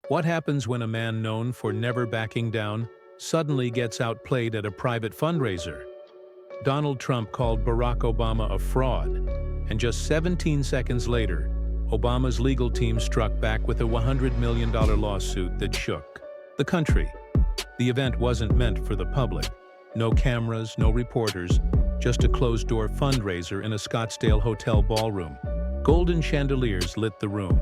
What happens when a man known for never backing down suddenly gets outplayed at a private fundraiser? Donald Trump called Barack Obama a fraud, and just 17 seconds later, Obama's legal team struck back with a $100 million lawsuit that shook the country. The event wasn't meant for the public. No cameras, no reporters, just a closed-door fundraiser in a Scottsdale hotel ballroom. Golden chandeliers lit the room.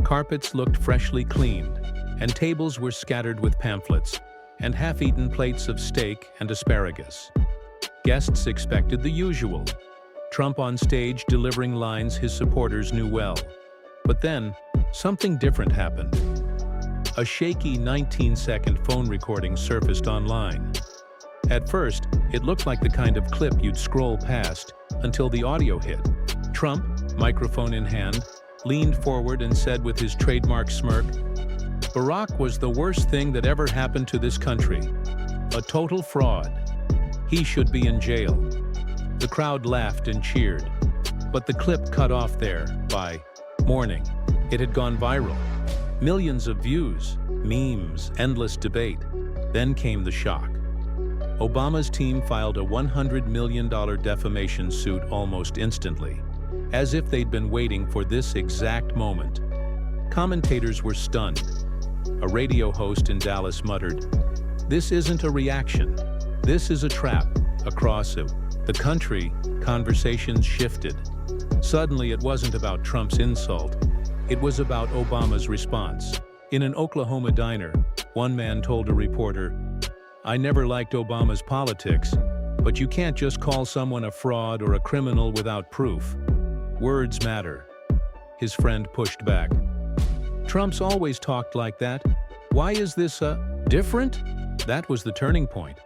Carpets looked freshly cleaned, and tables were scattered with pamphlets and half-eaten plates of steak and asparagus. Guests expected the usual. Trump on stage delivering lines his supporters knew well. But then, something different happened. A shaky 19-second phone recording surfaced online. At first, it looked like the kind of clip you'd scroll past until the audio hit. Trump, microphone in hand, leaned forward and said with his trademark smirk, "Barack was the worst thing that ever happened to this country. A total fraud. He should be in jail." The crowd laughed and cheered. But the clip cut off there by morning. It had gone viral. Millions of views, memes, endless debate. Then came the shock. Obama's team filed a $100 million defamation suit almost instantly, as if they'd been waiting for this exact moment. Commentators were stunned. A radio host in Dallas muttered, "This isn't a reaction. This is a trap." Across the country, conversations shifted. Suddenly, it wasn't about Trump's insult. It was about Obama's response. In an Oklahoma diner, one man told a reporter, "I never liked Obama's politics, but you can't just call someone a fraud or a criminal without proof. Words matter." His friend pushed back. "Trump's always talked like that. Why is this different?" That was the turning point.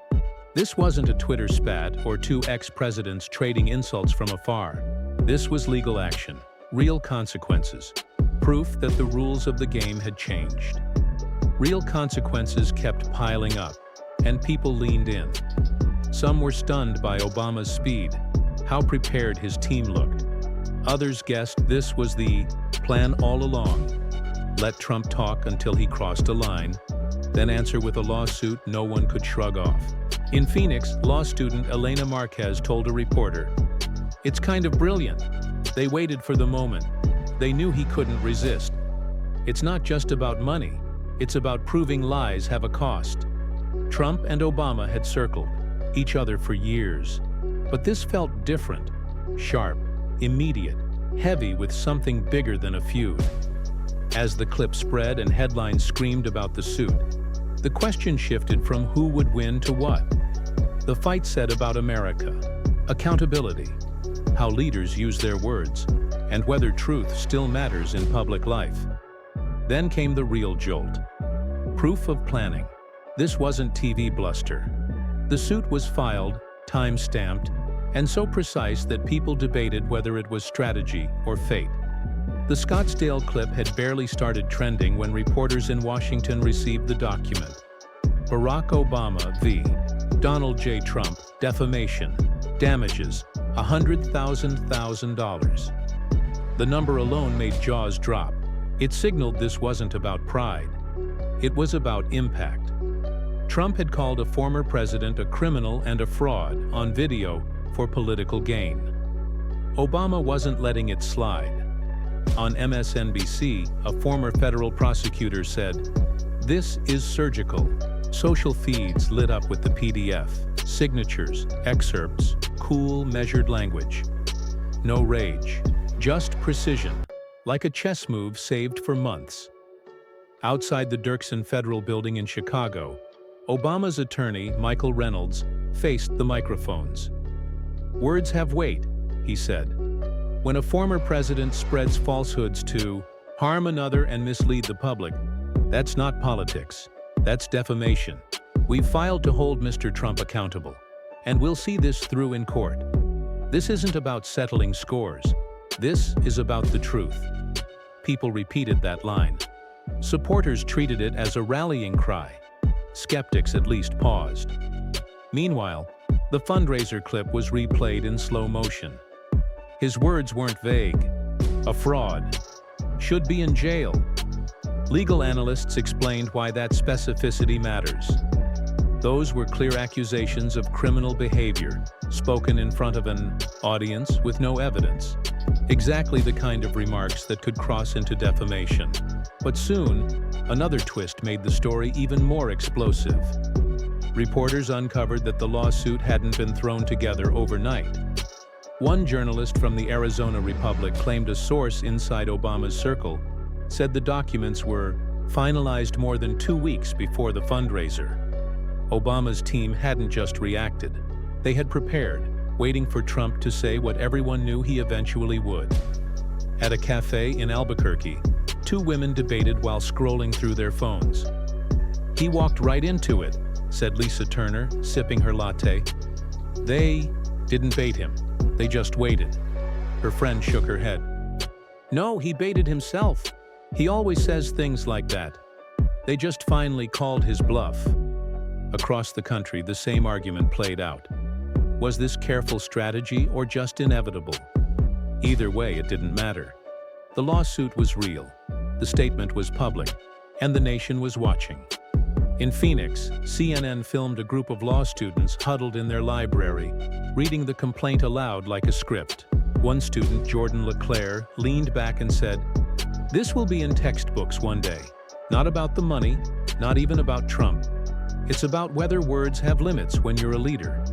This wasn't a Twitter spat or two ex-presidents trading insults from afar. This was legal action, real consequences, proof that the rules of the game had changed. Real consequences kept piling up, and people leaned in. Some were stunned by Obama's speed, how prepared his team looked. Others guessed this was the plan all along. Let Trump talk until he crossed a line, then answer with a lawsuit no one could shrug off. In Phoenix, law student Elena Marquez told a reporter, "It's kind of brilliant. They waited for the moment. They knew he couldn't resist. It's not just about money. It's about proving lies have a cost." Trump and Obama had circled each other for years. But this felt different, sharp, immediate, heavy with something bigger than a feud. As the clip spread and headlines screamed about the suit, the question shifted from who would win to what. The fight said about America, accountability, how leaders use their words, and whether truth still matters in public life. Then came the real jolt. Proof of planning. This wasn't TV bluster. The suit was filed, time-stamped, and so precise that people debated whether it was strategy or fate. The Scottsdale clip had barely started trending when reporters in Washington received the document. Barack Obama v. Donald J. Trump, defamation, damages, $100,000. The number alone made jaws drop. It signaled this wasn't about pride. It was about impact. Trump had called a former president a criminal and a fraud on video for political gain. Obama wasn't letting it slide. On MSNBC, a former federal prosecutor said, "This is surgical." Social feeds lit up with the PDF, signatures, excerpts, cool, measured language. No rage, just precision, like a chess move saved for months. Outside the Dirksen Federal Building in Chicago, Obama's attorney, Michael Reynolds, faced the microphones. "Words have weight," he said. "When a former president spreads falsehoods to harm another and mislead the public, that's not politics. That's defamation. We've filed to hold Mr. Trump accountable, and we'll see this through in court. This isn't about settling scores. This is about the truth." People repeated that line. Supporters treated it as a rallying cry. Skeptics at least paused. Meanwhile, the fundraiser clip was replayed in slow motion. His words weren't vague. A fraud. Should be in jail. Legal analysts explained why that specificity matters. Those were clear accusations of criminal behavior, spoken in front of an audience with no evidence. Exactly the kind of remarks that could cross into defamation. But soon, another twist made the story even more explosive. Reporters uncovered that the lawsuit hadn't been thrown together overnight. One journalist from the Arizona Republic claimed a source inside Obama's circle said the documents were finalized more than 2 weeks before the fundraiser. Obama's team hadn't just reacted. They had prepared, waiting for Trump to say what everyone knew he eventually would. At a cafe in Albuquerque, 2 women debated while scrolling through their phones. "He walked right into it," said Lisa Turner, sipping her latte. "They didn't bait him. They just waited." Her friend shook her head. "No, he baited himself. He always says things like that. They just finally called his bluff." Across the country, the same argument played out. Was this careful strategy or just inevitable? Either way, it didn't matter. The lawsuit was real, the statement was public, and the nation was watching. In Phoenix, CNN filmed a group of law students huddled in their library, reading the complaint aloud like a script. One student, Jordan LeClaire, leaned back and said, "This will be in textbooks one day. Not about the money, not even about Trump. It's about whether words have limits when you're a leader."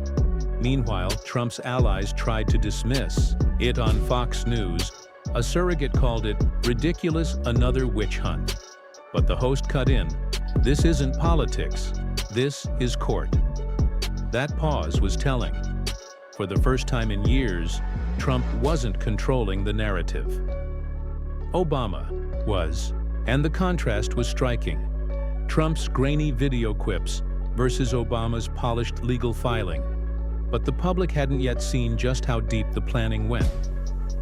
Meanwhile, Trump's allies tried to dismiss it on Fox News. A surrogate called it ridiculous, another witch hunt. But the host cut in, "This isn't politics. This is court." That pause was telling. For the first time in years, Trump wasn't controlling the narrative. Obama was, and the contrast was striking. Trump's grainy video quips versus Obama's polished legal filing. But the public hadn't yet seen just how deep the planning went.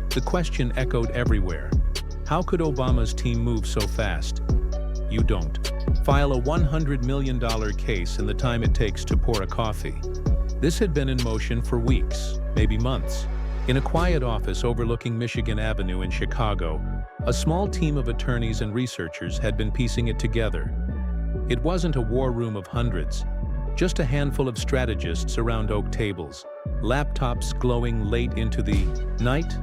The question echoed everywhere. How could Obama's team move so fast? You don't file a $100 million case in the time it takes to pour a coffee. This had been in motion for weeks, maybe months. In a quiet office overlooking Michigan Avenue in Chicago, a small team of attorneys and researchers had been piecing it together. It wasn't a war room of hundreds, just a handful of strategists around oak tables, laptops glowing late into the night.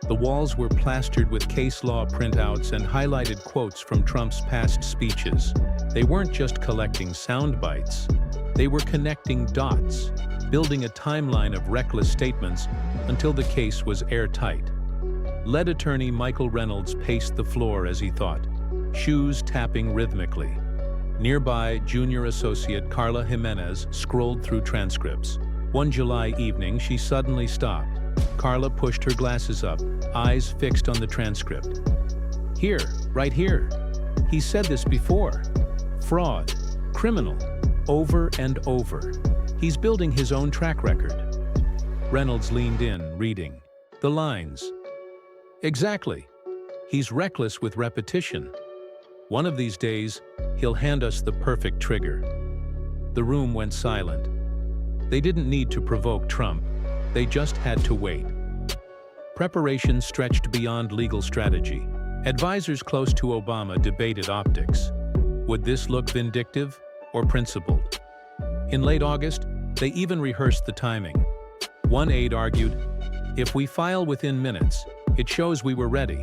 The walls were plastered with case law printouts and highlighted quotes from Trump's past speeches. They weren't just collecting sound bites. They were connecting dots, building a timeline of reckless statements until the case was airtight. Lead attorney Michael Reynolds paced the floor as he thought, shoes tapping rhythmically. Nearby, junior associate Carla Jimenez scrolled through transcripts. One July evening, she suddenly stopped. Carla pushed her glasses up, eyes fixed on the transcript. "Here, right here. He said this before. Fraud, criminal, over and over. He's building his own track record." Reynolds leaned in, reading the lines. "Exactly. He's reckless with repetition. One of these days, he'll hand us the perfect trigger." The room went silent. They didn't need to provoke Trump. They just had to wait. Preparation stretched beyond legal strategy. Advisors close to Obama debated optics. Would this look vindictive or principled? In late August, they even rehearsed the timing. One aide argued, "If we file within minutes, it shows we were ready.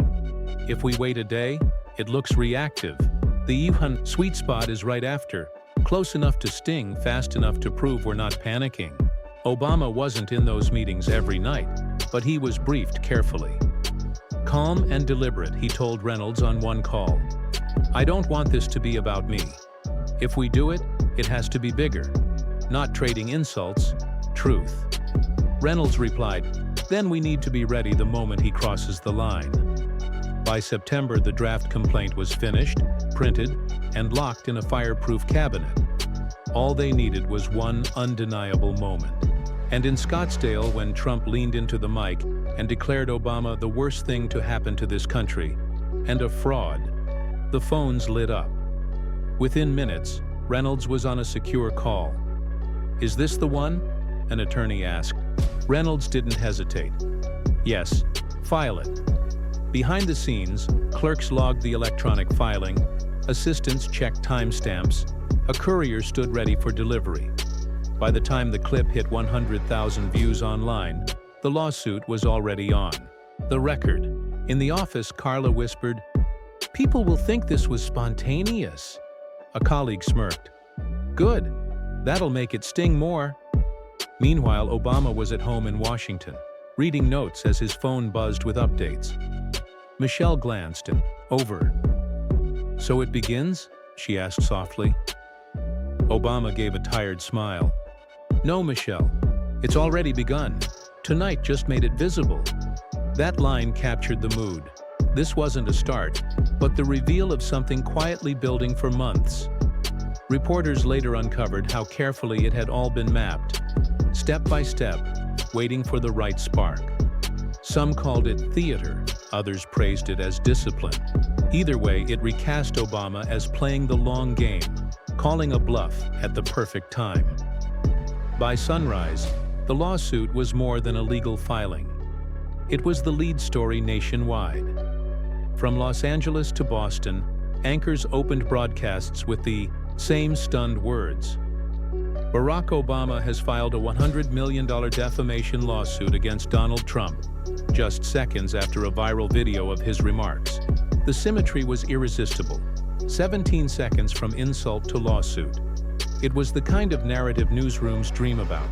If we wait a day, it looks reactive. The sweet spot is right after, close enough to sting, fast enough to prove we're not panicking." Obama wasn't in those meetings every night, but he was briefed carefully. Calm and deliberate, he told Reynolds on one call. "I don't want this to be about me. If we do it, it has to be bigger. Not trading insults, truth." Reynolds replied, "Then we need to be ready the moment he crosses the line." By September, the draft complaint was finished, printed, and locked in a fireproof cabinet. All they needed was one undeniable moment. And in Scottsdale, when Trump leaned into the mic and declared Obama the worst thing to happen to this country, and a fraud, the phones lit up. Within minutes, Reynolds was on a secure call. "Is this the one?" an attorney asked. Reynolds didn't hesitate. "Yes, file it." Behind the scenes, clerks logged the electronic filing, Assistants checked timestamps. A courier stood ready for delivery. By the time the clip hit 100,000 views online, the lawsuit was already on. The record. In the office, Carla whispered, "People will think this was spontaneous." A colleague smirked. "Good. That'll make it sting more." Meanwhile, Obama was at home in Washington, reading notes as his phone buzzed with updates. Michelle glanced and, "Over." "So it begins?" she asked softly. Obama gave a tired smile. "No, Michelle. It's already begun. Tonight just made it visible." That line captured the mood. This wasn't a start, but the reveal of something quietly building for months. Reporters later uncovered how carefully it had all been mapped, step by step, waiting for the right spark. Some called it theater, others praised it as discipline. Either way, it recast Obama as playing the long game, calling a bluff at the perfect time. By sunrise, the lawsuit was more than a legal filing. It was the lead story nationwide. From Los Angeles to Boston, anchors opened broadcasts with the same stunned words. Barack Obama has filed a $100 million defamation lawsuit against Donald Trump, just seconds after a viral video of his remarks. The symmetry was irresistible. 17 seconds from insult to lawsuit. It was the kind of narrative newsrooms dream about.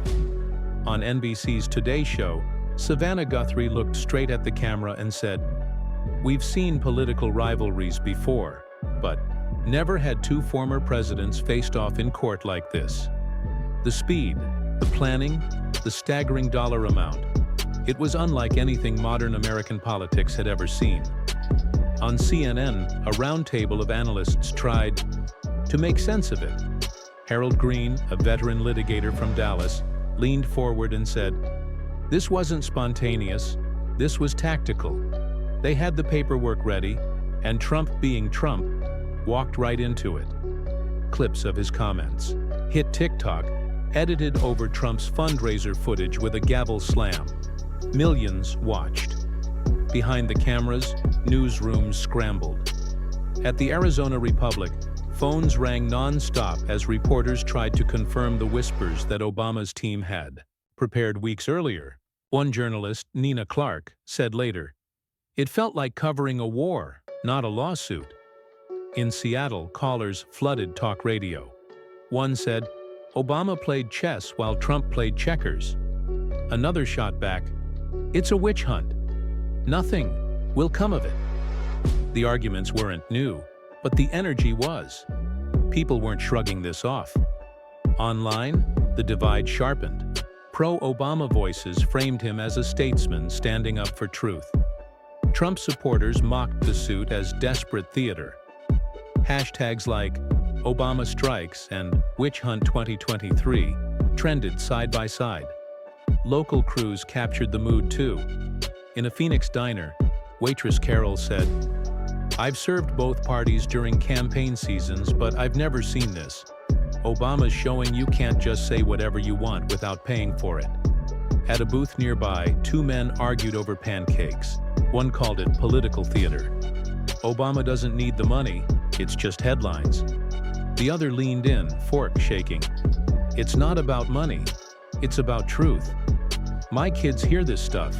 On NBC's Today Show, Savannah Guthrie looked straight at the camera and said, "We've seen political rivalries before, but never had two former presidents faced off in court like this." The speed, the planning, the staggering dollar amount. It was unlike anything modern American politics had ever seen. On CNN, a roundtable of analysts tried to make sense of it. Harold Green, a veteran litigator from Dallas, leaned forward and said, "This wasn't spontaneous, this was tactical. They had the paperwork ready, and Trump, being Trump, walked right into it." Clips of his comments hit TikTok, edited over Trump's fundraiser footage with a gavel slam. Millions watched. Behind the cameras, newsrooms scrambled. At the Arizona Republic, phones rang non-stop as reporters tried to confirm the whispers that Obama's team had prepared weeks earlier. One journalist, Nina Clark, said later, "It felt like covering a war, not a lawsuit." In Seattle, callers flooded talk radio. One said, "Obama played chess while Trump played checkers." Another shot back, "It's a witch hunt. Nothing will come of it." The arguments weren't new, but the energy was. People weren't shrugging this off. Online, the divide sharpened. Pro-Obama voices framed him as a statesman standing up for truth. Trump supporters mocked the suit as desperate theater. Hashtags like Obama Strikes and Witch Hunt 2023 trended side by side. Local crews captured the mood too. In a Phoenix diner, waitress Carol said, "I've served both parties during campaign seasons, but I've never seen this. Obama's showing you can't just say whatever you want without paying for it." At a booth nearby, two men argued over pancakes. One called it political theater. "Obama doesn't need the money, it's just headlines." The other leaned in, fork shaking. "It's not about money, it's about truth. My kids hear this stuff.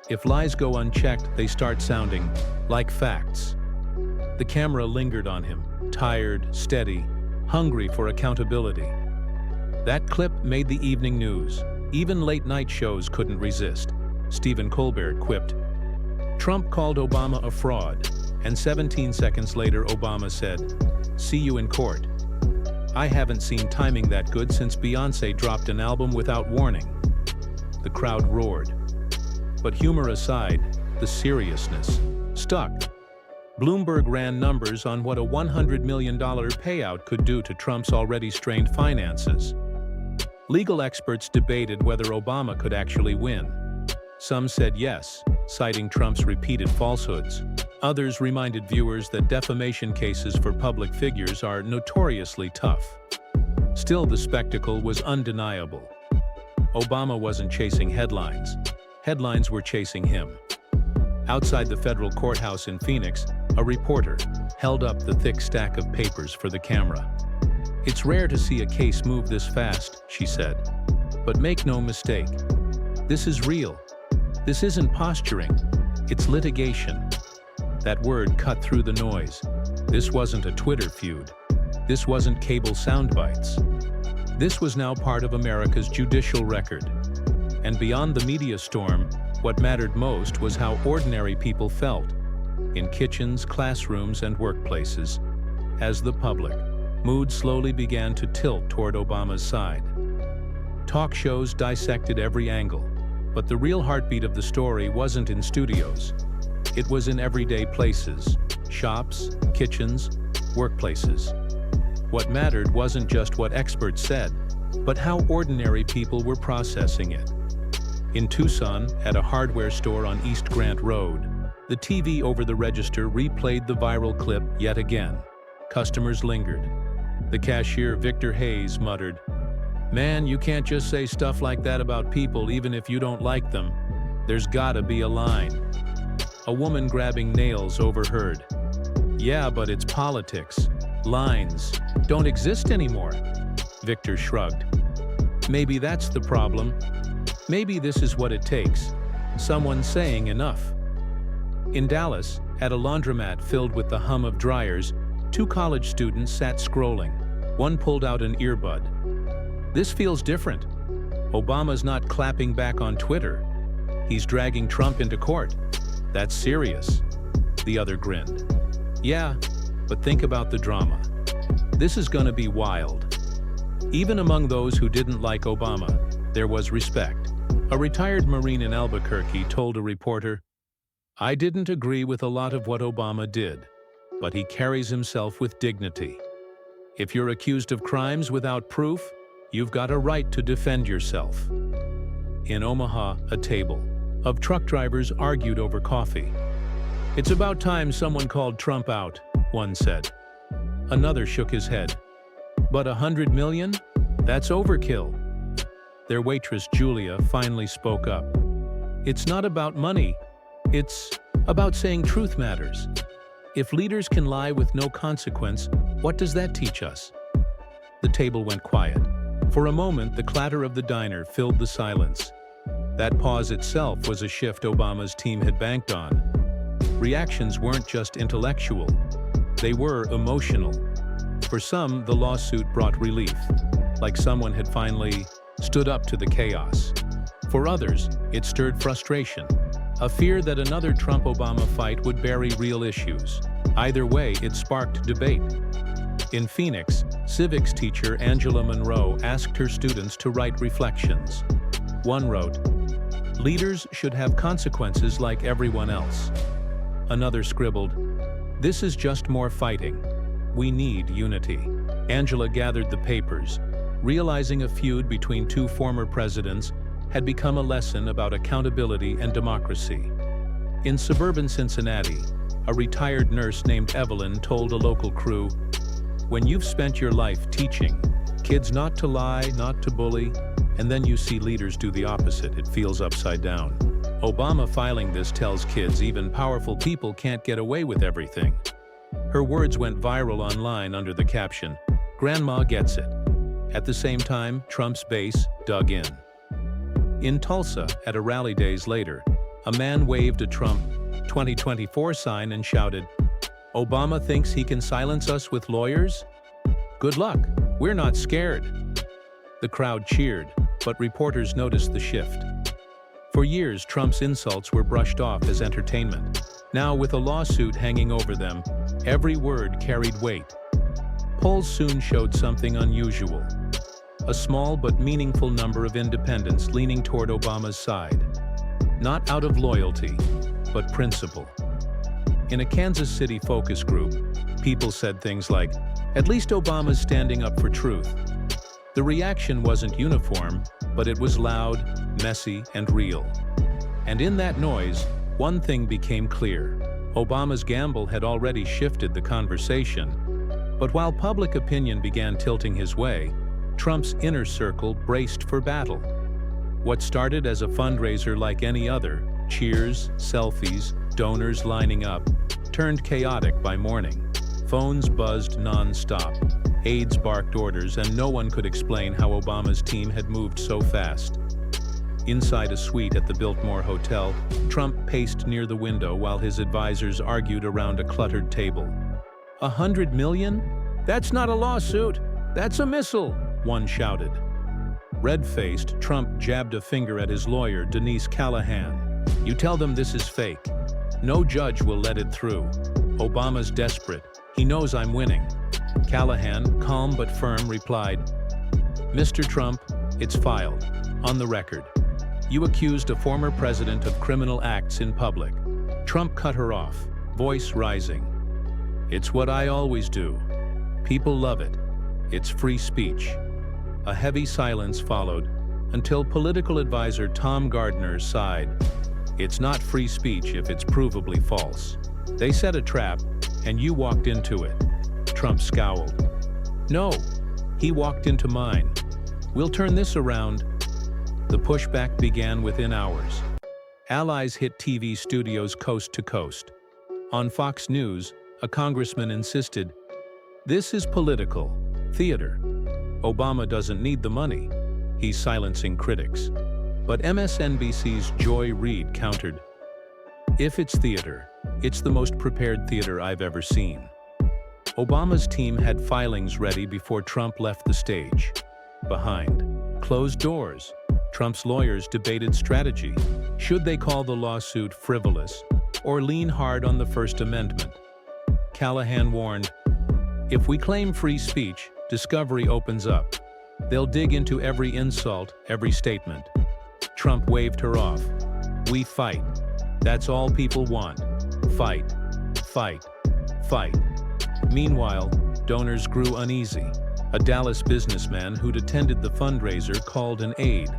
If lies go unchecked, they start sounding like facts." The camera lingered on him, tired, steady, hungry for accountability. That clip made the evening news. Even late-night shows couldn't resist. Stephen Colbert quipped, "Trump called Obama a fraud," and 17 seconds later Obama said, "See you in court." I haven't seen timing that good since Beyoncé dropped an album without warning. The crowd roared. But humor aside, the seriousness stuck. Bloomberg ran numbers on what a $100 million payout could do to Trump's already strained finances. Legal experts debated whether Obama could actually win. Some said yes, citing Trump's repeated falsehoods. Others reminded viewers that defamation cases for public figures are notoriously tough. Still, the spectacle was undeniable. Obama wasn't chasing headlines. Headlines were chasing him. Outside the federal courthouse in Phoenix, A reporter held up the thick stack of papers for the camera. "It's rare to see a case move this fast," she said. "But make no mistake, this is real. This isn't posturing, it's litigation." That word cut through the noise. This wasn't a Twitter feud. This wasn't cable soundbites. This was now part of America's judicial record. And beyond the media storm, what mattered most was how ordinary people felt, in kitchens, classrooms, and workplaces. As the public, mood slowly began to tilt toward Obama's side. Talk shows dissected every angle, but the real heartbeat of the story wasn't in studios. It was in everyday places, shops, kitchens, workplaces. What mattered wasn't just what experts said, but how ordinary people were processing it. In Tucson, at a hardware store on East Grant Road, the TV over the register replayed the viral clip yet again. Customers lingered. The cashier, Victor Hayes, muttered, "Man, you can't just say stuff like that about people even if you don't like them. There's gotta be a line." A woman grabbing nails overheard, "Yeah, but it's politics. Lines don't exist anymore." Victor shrugged. "Maybe that's the problem. Maybe this is what it takes. Someone saying enough." In Dallas, at a laundromat filled with the hum of dryers, two college students sat scrolling. One pulled out an earbud. "This feels different. Obama's not clapping back on Twitter. He's dragging Trump into court. That's serious." The other grinned. "Yeah, but think about the drama. This is gonna be wild." Even among those who didn't like Obama, there was respect. A retired Marine in Albuquerque told a reporter, "I didn't agree with a lot of what Obama did, but he carries himself with dignity. If you're accused of crimes without proof, you've got a right to defend yourself." In Omaha, a table of truck drivers argued over coffee. "It's about time someone called Trump out," one said. Another shook his head. "But 100 million? That's overkill." Their waitress, Julia, finally spoke up. "It's not about money. It's about saying truth matters. If leaders can lie with no consequence, what does that teach us?" The table went quiet. For a moment, the clatter of the diner filled the silence. That pause itself was a shift Obama's team had banked on. Reactions weren't just intellectual. They were emotional. For some, the lawsuit brought relief, like someone had finally stood up to the chaos. For others, it stirred frustration, a fear that another Trump-Obama fight would bury real issues. Either way, it sparked debate. In Phoenix, civics teacher Angela Monroe asked her students to write reflections. One wrote, "Leaders should have consequences like everyone else." Another scribbled, "This is just more fighting. We need unity." Angela gathered the papers, realizing a feud between two former presidents had become a lesson about accountability and democracy. In suburban Cincinnati, a retired nurse named Evelyn told a local crew, "When you've spent your life teaching kids not to lie, not to bully, and then you see leaders do the opposite, it feels upside down." Obama filing this tells kids even powerful people can't get away with everything. Her words went viral online under the caption, "Grandma gets it." At the same time, Trump's base dug in. In Tulsa, at a rally days later, a man waved a Trump 2024 sign and shouted, "Obama thinks he can silence us with lawyers? Good luck, we're not scared." The crowd cheered, but reporters noticed the shift. For years, Trump's insults were brushed off as entertainment. Now, with a lawsuit hanging over them, every word carried weight. Polls soon showed something unusual. A small but meaningful number of independents leaning toward Obama's side. Not out of loyalty, but principle. In a Kansas City focus group, people said things like, "At least Obama's standing up for truth." The reaction wasn't uniform, but it was loud, messy, and real. And in that noise, one thing became clear. Obama's gamble had already shifted the conversation. But while public opinion began tilting his way, Trump's inner circle braced for battle. What started as a fundraiser like any other, cheers, selfies, donors lining up, turned chaotic by morning. Phones buzzed non-stop, aides barked orders, and no one could explain how Obama's team had moved so fast. Inside a suite at the Biltmore Hotel, Trump paced near the window while his advisors argued around a cluttered table. $100 million? That's not a lawsuit. That's a missile, one shouted. Red-faced, Trump jabbed a finger at his lawyer, Denise Callahan. You tell them this is fake. No judge will let it through. Obama's desperate. He knows I'm winning. Callahan, calm but firm, replied, Mr. Trump, it's filed. On the record. You accused a former president of criminal acts in public. Trump cut her off, voice rising. It's what I always do. People love it. It's free speech. A heavy silence followed until political advisor Tom Gardner sighed. It's not free speech if it's provably false. They set a trap, and you walked into it. Trump scowled. No, he walked into mine. We'll turn this around. The pushback began within hours. Allies hit TV studios coast to coast. On Fox News, a congressman insisted, this is political, theater. Obama doesn't need the money. He's silencing critics. But MSNBC's Joy Reid countered, if it's theater, it's the most prepared theater I've ever seen. Obama's team had filings ready before Trump left the stage. Behind closed doors, Trump's lawyers debated strategy. Should they call the lawsuit frivolous or lean hard on the First Amendment? Callahan warned, if we claim free speech, discovery opens up. They'll dig into every insult, every statement. Trump waved her off. We fight. That's all people want. Fight. Fight. Fight. Meanwhile, donors grew uneasy. A Dallas businessman who'd attended the fundraiser called an aide.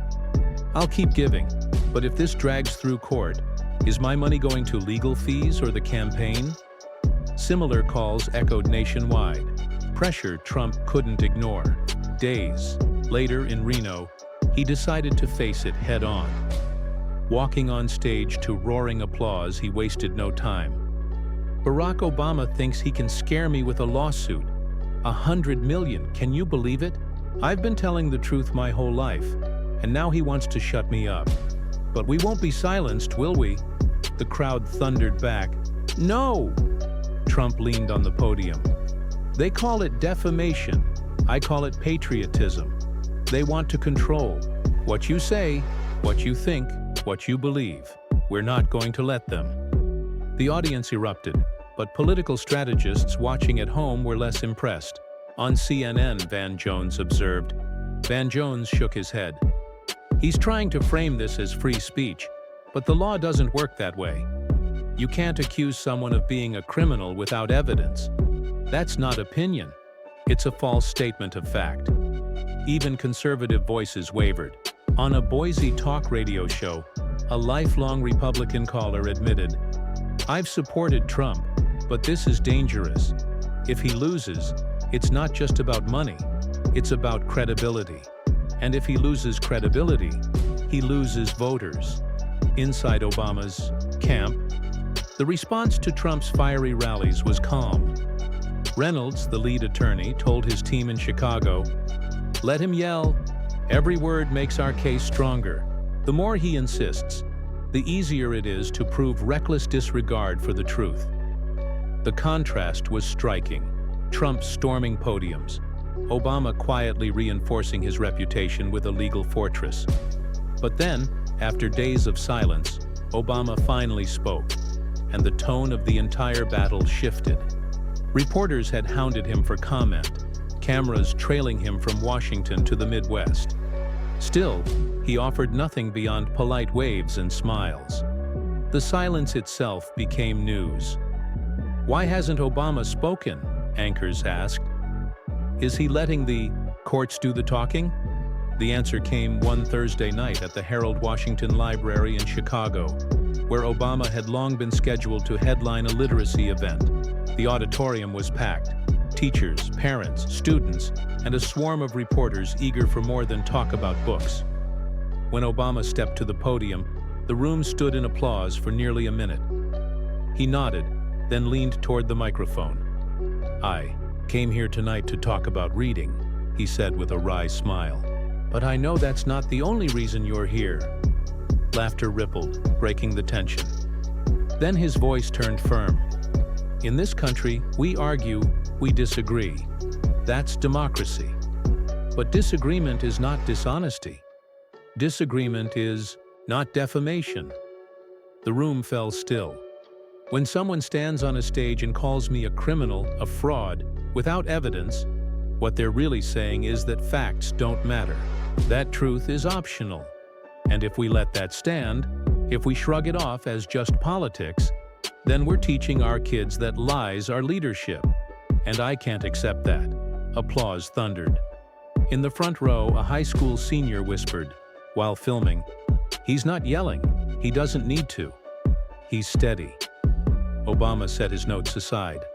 I'll keep giving, but if this drags through court, is my money going to legal fees or the campaign? Similar calls echoed nationwide. Pressure Trump couldn't ignore. Days later in Reno, he decided to face it head-on. Walking on stage to roaring applause, he wasted no time. Barack Obama thinks he can scare me with a lawsuit. $100 million, can you believe it? I've been telling the truth my whole life, and now he wants to shut me up. But we won't be silenced, will we? The crowd thundered back. No! Trump leaned on the podium. They call it defamation. I call it patriotism. They want to control what you say, what you think, what you believe. We're not going to let them. The audience erupted, but political strategists watching at home were less impressed. On CNN, Van Jones observed. Van Jones shook his head. He's trying to frame this as free speech, but the law doesn't work that way. You can't accuse someone of being a criminal without evidence. That's not opinion. It's a false statement of fact. Even conservative voices wavered. On a Boise talk radio show, a lifelong Republican caller admitted, I've supported Trump, but this is dangerous. If he loses, it's not just about money, it's about credibility. And if he loses credibility, he loses voters. Inside Obama's camp, the response to Trump's fiery rallies was calm. Reynolds, the lead attorney, told his team in Chicago, let him yell. Every word makes our case stronger. The more he insists, the easier it is to prove reckless disregard for the truth. The contrast was striking. Trump storming podiums, Obama quietly reinforcing his reputation with a legal fortress. But then, after days of silence, Obama finally spoke, and the tone of the entire battle shifted. Reporters had hounded him for comment, cameras trailing him from Washington to the Midwest. Still, he offered nothing beyond polite waves and smiles. The silence itself became news. Why hasn't Obama spoken? Anchors asked. Is he letting the courts do the talking? The answer came one Thursday night at the Harold Washington Library in Chicago, where Obama had long been scheduled to headline a literacy event. The auditorium was packed. Teachers, parents, students, and a swarm of reporters eager for more than talk about books. When Obama stepped to the podium, the room stood in applause for nearly a minute. He nodded, then leaned toward the microphone. "I came here tonight to talk about reading," he said with a wry smile. "But I know that's not the only reason you're here." Laughter rippled, breaking the tension. Then his voice turned firm. "In this country, we argue, we disagree. That's democracy. But disagreement is not dishonesty. Disagreement is not defamation." The room fell still. When someone stands on a stage and calls me a criminal, a fraud, without evidence, what they're really saying is that facts don't matter. That truth is optional. And if we let that stand, if we shrug it off as just politics, then we're teaching our kids that lies are leadership. And I can't accept that. Applause thundered. In the front row, a high school senior whispered, while filming, "He's not yelling. He doesn't need to. He's steady." Obama set his notes aside.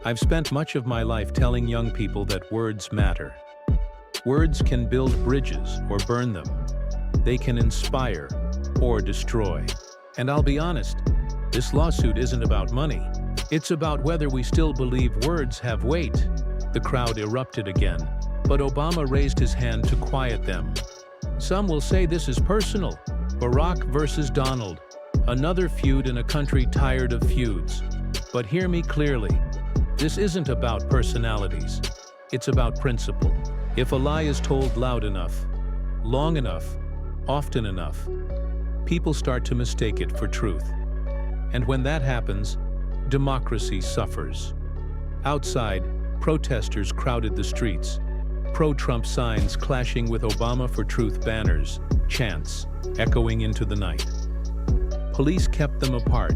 "I've spent much of my life telling young people that words matter. Words can build bridges or burn them. They can inspire or destroy. And I'll be honest, this lawsuit isn't about money. It's about whether we still believe words have weight." The crowd erupted again, but Obama raised his hand to quiet them. "Some will say this is personal. Barack versus Donald. Another feud in a country tired of feuds. But hear me clearly. This isn't about personalities. It's about principle. If a lie is told loud enough, long enough, often enough, people start to mistake it for truth. And when that happens, democracy suffers." Outside, protesters crowded the streets. Pro-Trump signs clashing with Obama for Truth banners, chants echoing into the night. Police kept them apart,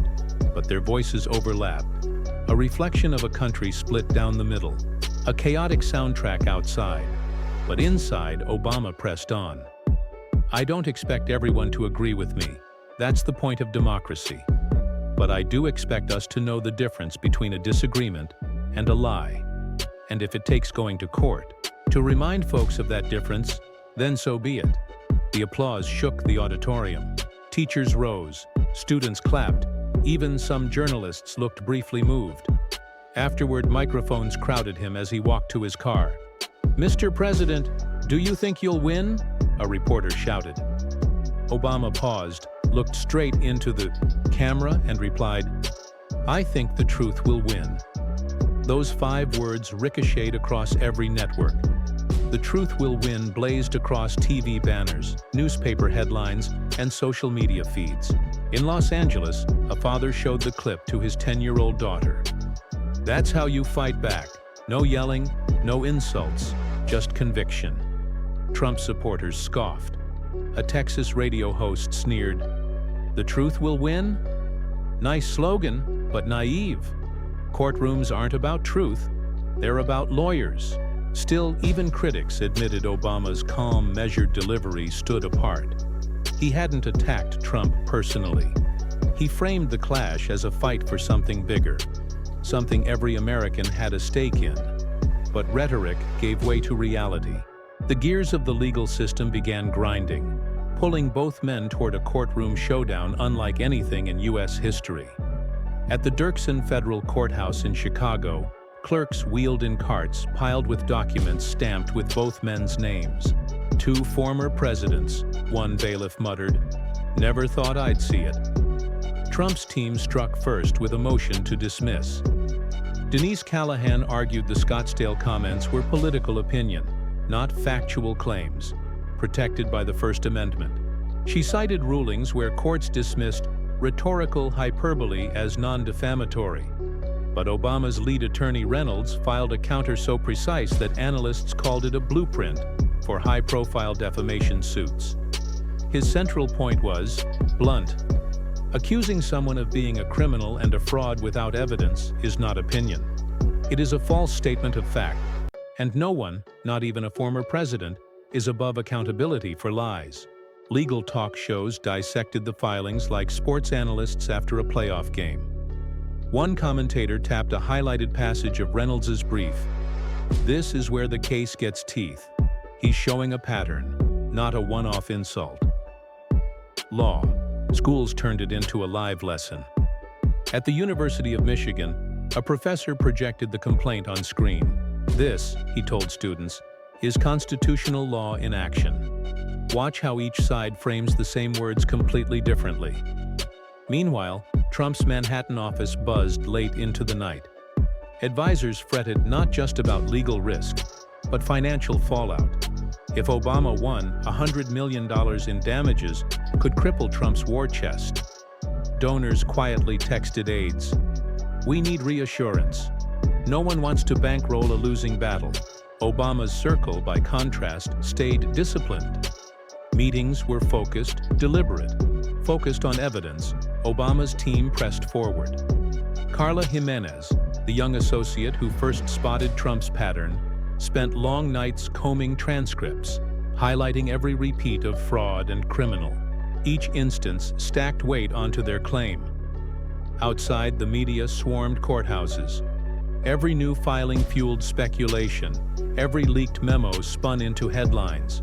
but their voices overlapped. A reflection of a country split down the middle. A chaotic soundtrack outside, but inside, Obama pressed on. "I don't expect everyone to agree with me. That's the point of democracy. But I do expect us to know the difference between a disagreement and a lie. And if it takes going to court to remind folks of that difference, then so be it." The applause shook the auditorium. Teachers rose, students clapped, even some journalists looked briefly moved. Afterward, microphones crowded him as he walked to his car. "Mr. President, do you think you'll win?" a reporter shouted. Obama paused, looked straight into the camera and replied, "I think the truth will win." Those 5 words ricocheted across every network. "The truth will win" blazed across TV banners, newspaper headlines, and social media feeds. In Los Angeles, a father showed the clip to his 10-year-old daughter. "That's how you fight back. No yelling, no insults, just conviction." Trump supporters scoffed. A Texas radio host sneered, "The truth will win? Nice slogan, but naive. Courtrooms aren't about truth, they're about lawyers." Still, even critics admitted Obama's calm, measured delivery stood apart. He hadn't attacked Trump personally. He framed the clash as a fight for something bigger, something every American had a stake in. But rhetoric gave way to reality. The gears of the legal system began grinding, pulling both men toward a courtroom showdown unlike anything in U.S. history. At the Dirksen Federal Courthouse in Chicago, clerks wheeled in carts piled with documents stamped with both men's names. "Two former presidents," one bailiff muttered. "Never thought I'd see it." Trump's team struck first with a motion to dismiss. Denise Callahan argued the Scottsdale comments were political opinion, not factual claims, protected by the First Amendment. She cited rulings where courts dismissed rhetorical hyperbole as non-defamatory. But Obama's lead attorney Reynolds filed a counter so precise that analysts called it a blueprint for high-profile defamation suits. His central point was blunt. Accusing someone of being a criminal and a fraud without evidence is not opinion. It is a false statement of fact, and no one, not even a former president, is above accountability for lies. Legal talk shows dissected the filings like sports analysts after a playoff game. One commentator tapped a highlighted passage of Reynolds's brief. "This is where the case gets teeth. He's showing a pattern, not a one-off insult." Law. Schools turned it into a live lesson. At the University of Michigan, a professor projected the complaint on screen. This, he told students, is constitutional law in action. Watch how each side frames the same words completely differently. Meanwhile, Trump's Manhattan office buzzed late into the night. Advisors fretted not just about legal risk, but financial fallout. If Obama won, $100 million in damages could cripple Trump's war chest. Donors quietly texted aides, "We need reassurance. No one wants to bankroll a losing battle." Obama's circle, by contrast, stayed disciplined. Meetings were focused, deliberate. Focused on evidence, Obama's team pressed forward. Carla Jimenez, the young associate who first spotted Trump's pattern, spent long nights combing transcripts, highlighting every repeat of fraud and criminal. Each instance stacked weight onto their claim. Outside, the media swarmed courthouses. Every new filing fueled speculation. Every leaked memo spun into headlines.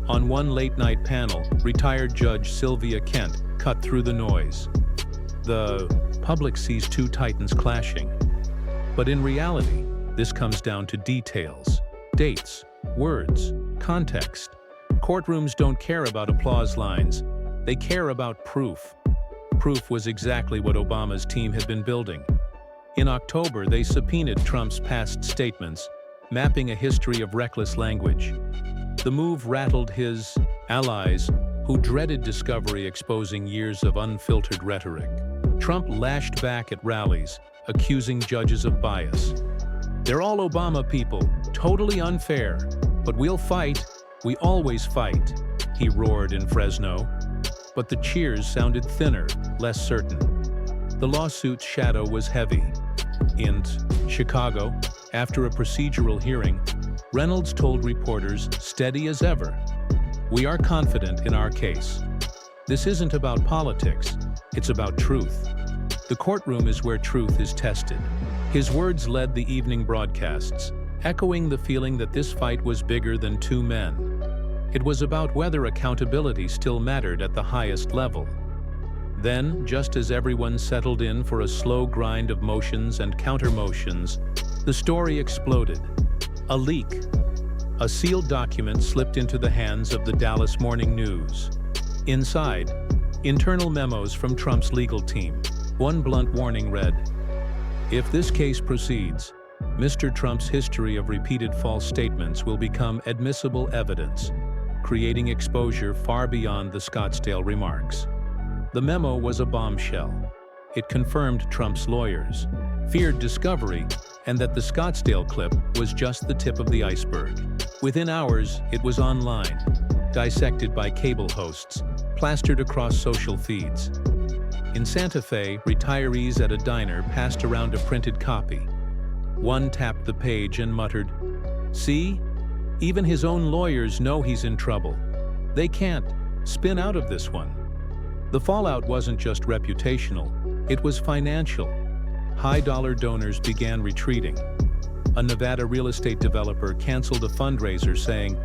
On one late-night panel, retired Judge Sylvia Kent cut through the noise. The public sees two titans clashing. But in reality, this comes down to details, dates, words, context. Courtrooms don't care about applause lines. They care about proof. Proof was exactly what Obama's team had been building. In October, they subpoenaed Trump's past statements, mapping a history of reckless language. The move rattled his allies, who dreaded discovery exposing years of unfiltered rhetoric. Trump lashed back at rallies, accusing judges of bias. "They're all Obama people, totally unfair. But we'll fight. We always fight," he roared in Fresno. But the cheers sounded thinner, less certain. The lawsuit's shadow was heavy. In Chicago, after a procedural hearing, Reynolds told reporters, steady as ever, "We are confident in our case. This isn't about politics, it's about truth. The courtroom is where truth is tested." His words led the evening broadcasts, echoing the feeling that this fight was bigger than two men. It was about whether accountability still mattered at the highest level. Then, just as everyone settled in for a slow grind of motions and counter-motions, the story exploded. A leak. A sealed document slipped into the hands of the Dallas Morning News. Inside, internal memos from Trump's legal team. One blunt warning read, "If this case proceeds, Mr. Trump's history of repeated false statements will become admissible evidence, creating exposure far beyond the Scottsdale remarks." The memo was a bombshell. It confirmed Trump's lawyers feared discovery and that the Scottsdale clip was just the tip of the iceberg. Within hours, it was online, dissected by cable hosts, plastered across social feeds. In Santa Fe, retirees at a diner passed around a printed copy. One tapped the page and muttered, "See? Even his own lawyers know he's in trouble. They can't spin out of this one." The fallout wasn't just reputational, it was financial. High-dollar donors began retreating. A Nevada real estate developer canceled a fundraiser saying,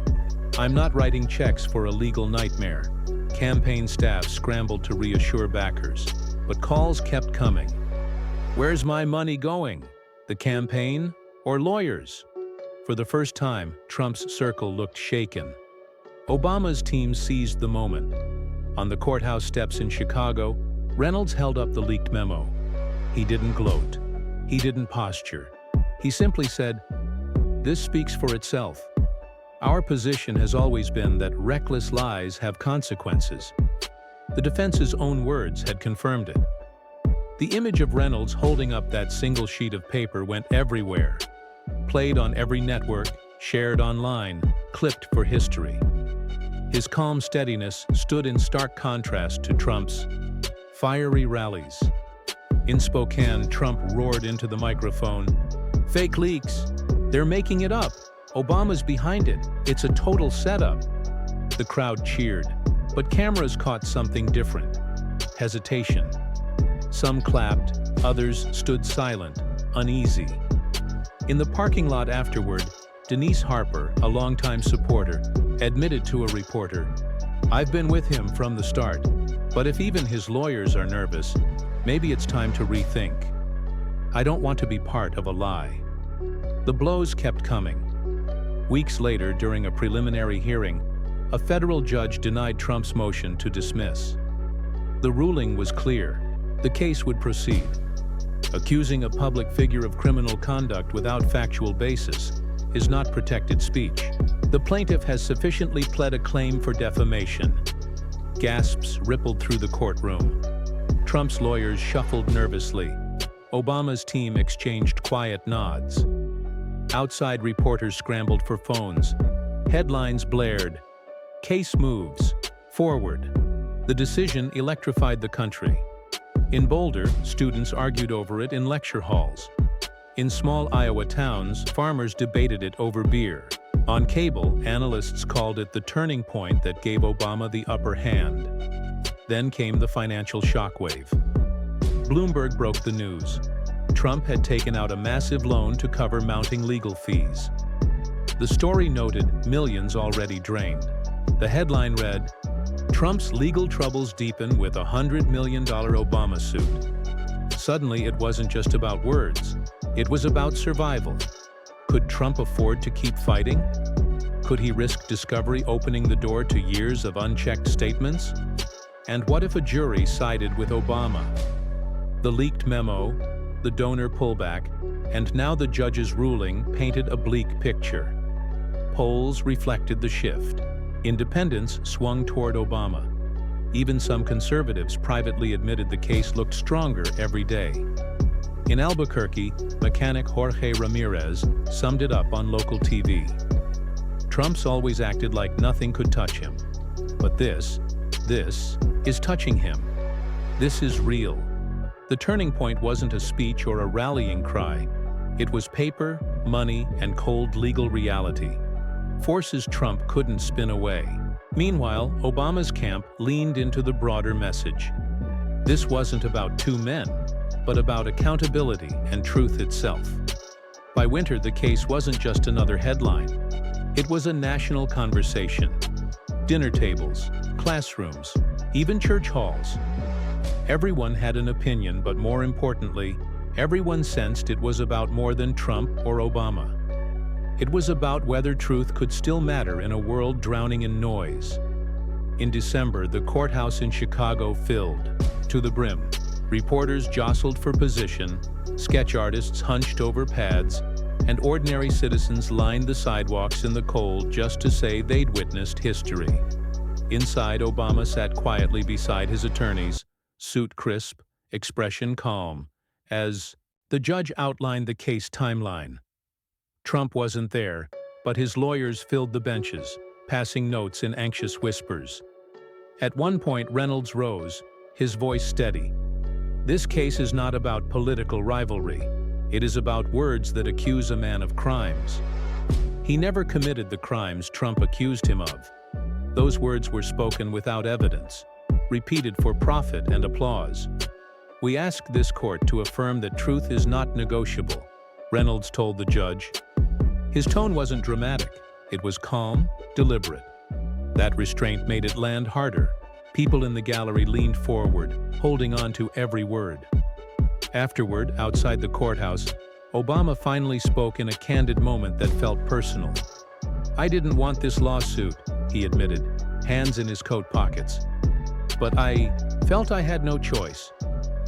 "I'm not writing checks for a legal nightmare." Campaign staff scrambled to reassure backers, but calls kept coming. "Where's my money going? The campaign or lawyers?" For the first time, Trump's circle looked shaken. Obama's team seized the moment. On the courthouse steps in Chicago, Reynolds held up the leaked memo. He didn't gloat. He didn't posture. He simply said, "This speaks for itself. Our position has always been that reckless lies have consequences." The defense's own words had confirmed it. The image of Reynolds holding up that single sheet of paper went everywhere. Played on every network, shared online, clipped for history. His calm steadiness stood in stark contrast to Trump's fiery rallies. In Spokane, Trump roared into the microphone, "Fake leaks. They're making it up. Obama's behind it. It's a total setup." The crowd cheered, but cameras caught something different. Hesitation. Some clapped, others stood silent, uneasy. In the parking lot afterward, Denise Harper, a longtime supporter, admitted to a reporter, "I've been with him from the start, but if even his lawyers are nervous, Maybe it's time to rethink. I don't want to be part of a lie. The blows kept coming. Weeks later, during a preliminary hearing, a federal judge denied Trump's motion to dismiss. The ruling was clear. The case would proceed. Accusing a public figure of criminal conduct without factual basis is not protected speech. The plaintiff has sufficiently pled a claim for defamation. Gasps rippled through the courtroom. Trump's lawyers shuffled nervously. Obama's team exchanged quiet nods. Outside reporters scrambled for phones. Headlines blared. Case moves. Forward. The decision electrified the country. In Boulder, students argued over it in lecture halls. In small Iowa towns, farmers debated it over beer. On cable, analysts called it the turning point that gave Obama the upper hand. Then came the financial shockwave. Bloomberg broke the news. Trump had taken out a massive loan to cover mounting legal fees. The story noted millions already drained. The headline read, "Trump's legal troubles deepen with a $100 million Obama suit." Suddenly, it wasn't just about words. It was about survival. Could Trump afford to keep fighting? Could he risk discovery opening the door to years of unchecked statements? And what if a jury sided with Obama? The leaked memo, the donor pullback, and now the judge's ruling painted a bleak picture. Polls reflected the shift. Independents swung toward Obama. Even some conservatives privately admitted the case looked stronger every day. In Albuquerque, mechanic Jorge Ramirez summed it up on local TV. Trump's always acted like nothing could touch him. But this is touching him. This is real. The turning point wasn't a speech or a rallying cry. It was paper, money, and cold legal reality. Forces Trump couldn't spin away. Meanwhile, Obama's camp leaned into the broader message. This wasn't about two men, but about accountability and truth itself. By winter, the case wasn't just another headline. It was a national conversation. Dinner tables, classrooms, even church halls. Everyone had an opinion, but more importantly, everyone sensed it was about more than Trump or Obama. It was about whether truth could still matter in a world drowning in noise. In December, the courthouse in Chicago filled to the brim. Reporters jostled for position, sketch artists hunched over pads, and ordinary citizens lined the sidewalks in the cold just to say they'd witnessed history. Inside, Obama sat quietly beside his attorneys, suit crisp, expression calm, as the judge outlined the case timeline. Trump wasn't there, but his lawyers filled the benches, passing notes in anxious whispers. At one point, Reynolds rose, his voice steady. This case is not about political rivalry. It is about words that accuse a man of crimes. He never committed the crimes Trump accused him of. Those words were spoken without evidence, repeated for profit and applause. "We ask this court to affirm that truth is not negotiable," Reynolds told the judge. His tone wasn't dramatic. It was calm, deliberate. That restraint made it land harder. People in the gallery leaned forward, holding on to every word. Afterward, outside the courthouse, Obama finally spoke in a candid moment that felt personal. "I didn't want this lawsuit," he admitted, hands in his coat pockets. "But I felt I had no choice.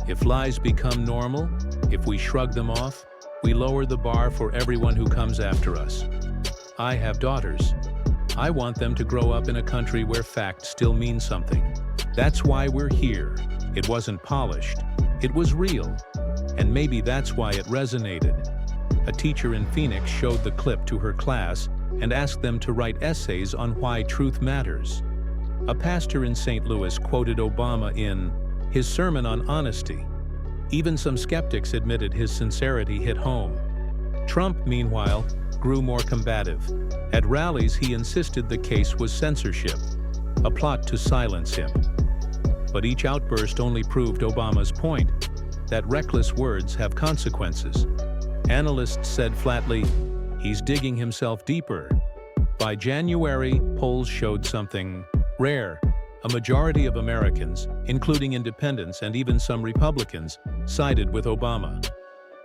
If lies become normal, if we shrug them off, we lower the bar for everyone who comes after us. I have daughters. I want them to grow up in a country where fact still means something. That's why we're here." It wasn't polished. It was real. And maybe that's why it resonated. A teacher in Phoenix showed the clip to her class and asked them to write essays on why truth matters. A pastor in St. Louis quoted Obama in his sermon on honesty. Even some skeptics admitted his sincerity hit home. Trump, meanwhile, grew more combative. At rallies, he insisted the case was censorship, a plot to silence him. But each outburst only proved Obama's point, that reckless words have consequences. Analysts said flatly, he's digging himself deeper. By January, polls showed something rare. A majority of Americans, including independents and even some Republicans, sided with Obama.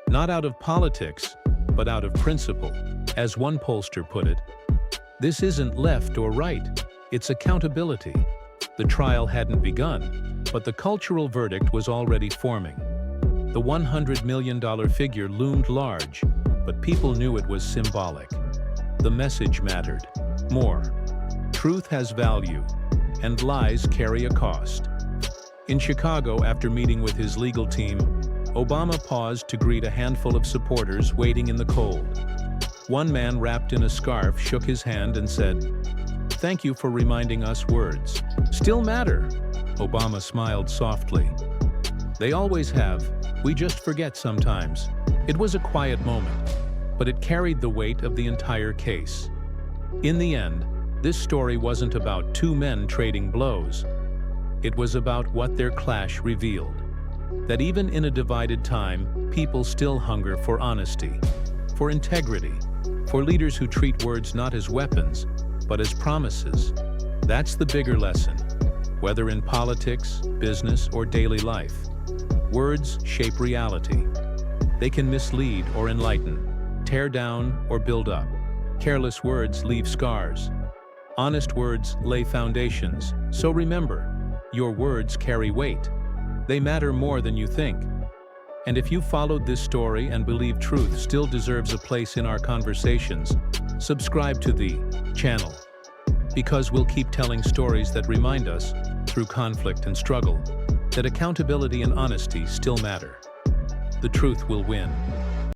Not out of politics, but out of principle. As one pollster put it, "This isn't left or right, it's accountability." The trial hadn't begun, but the cultural verdict was already forming. The $100 million figure loomed large, but people knew it was symbolic. The message mattered. More. Truth has value, and lies carry a cost. In Chicago, after meeting with his legal team, Obama paused to greet a handful of supporters waiting in the cold. One man wrapped in a scarf shook his hand and said, "Thank you for reminding us words still matter." Obama smiled softly. "They always have. We just forget sometimes." It was a quiet moment, but it carried the weight of the entire case. In the end, this story wasn't about two men trading blows. It was about what their clash revealed. That even in a divided time, people still hunger for honesty, for integrity, for leaders who treat words not as weapons, but as promises. That's the bigger lesson. Whether in politics, business, or daily life, words shape reality. They can mislead or enlighten, tear down or build up. Careless words leave scars. Honest words lay foundations. So remember, your words carry weight. They matter more than you think. And if you followed this story and believe truth still deserves a place in our conversations, subscribe to the channel. Because we'll keep telling stories that remind us, through conflict and struggle, that accountability and honesty still matter. The truth will win.